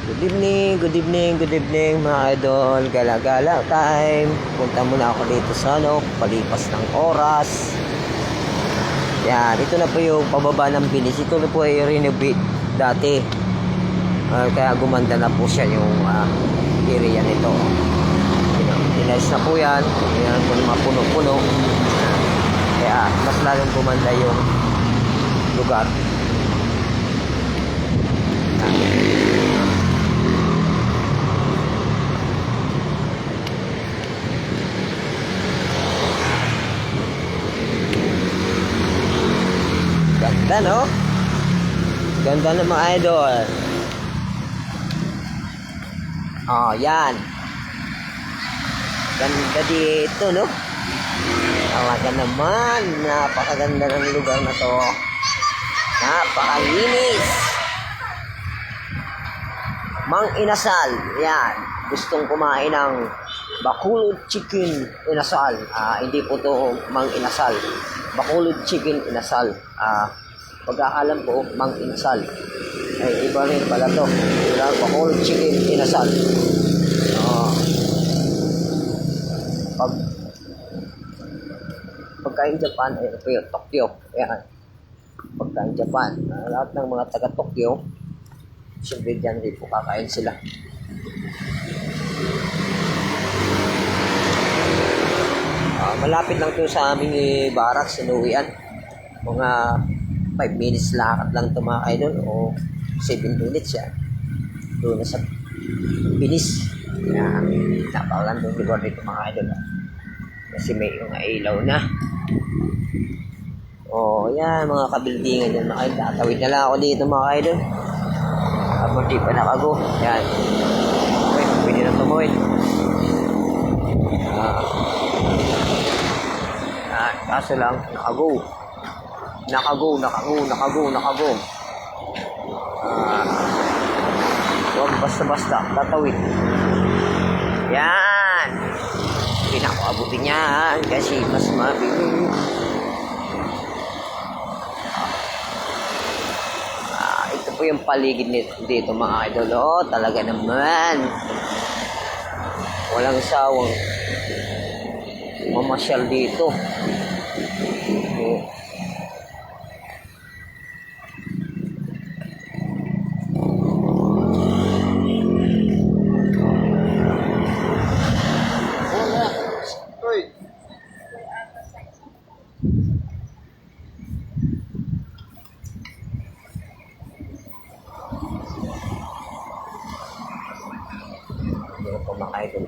Good evening, good evening, good evening mga idol. Gala-gala time. Punta muna ako dito sa palipas ng oras. Yan, ito na po yung pababa ng bilis. Ito na po ay renovate dati. Kaya gumanda na po siya yung area nito. Tinayos na po yan. Yan po yung mga puno-puno. Kaya mas lalong gumanda yung lugar. Ganda, no? Ganda ng mga idol. Oh, yan. Ganda dito, no? Talaga naman. Napakaganda ng lugar na to. Napakalinis. Mang Inasal. Yan. Gustong kumain ng Bacolod Chicken Inasal. Hindi po to Mang Inasal. Bacolod Chicken Inasal. Pagkakalam ko, Mang Inasal. Ay, iba rin pala to. Bacolod Chicken Inasal. Pagkain Japan, ay ito yung Tokyo. Ayan. Pagkain Japan. Lahat ng mga taga-Tokyo, siyempre dyan rin po kakain sila. Malapit lang to sa aming barracks, sinuwian. Mga 5 minutes lakad lang ito mga idol o 7 minutes yan. Doon na sa Binis. Napakalandong lugar dito mga idol. Kasi may mga ilaw na. Yan mga kabildingan yan mga idol. Tatawid na lang ako dito mga idol. Habang di pa nakago. Yan. Okay, pwede na tumawid. Kaso lang, nakago. Huwag basta-basta, tatawid. Yan. Hindi na ako abutin yan kasi mas mabilis. Ito po yung paligid dito mga idol. Talaga naman. Walang sawang mamasyal dito. Hindi na po mga idol.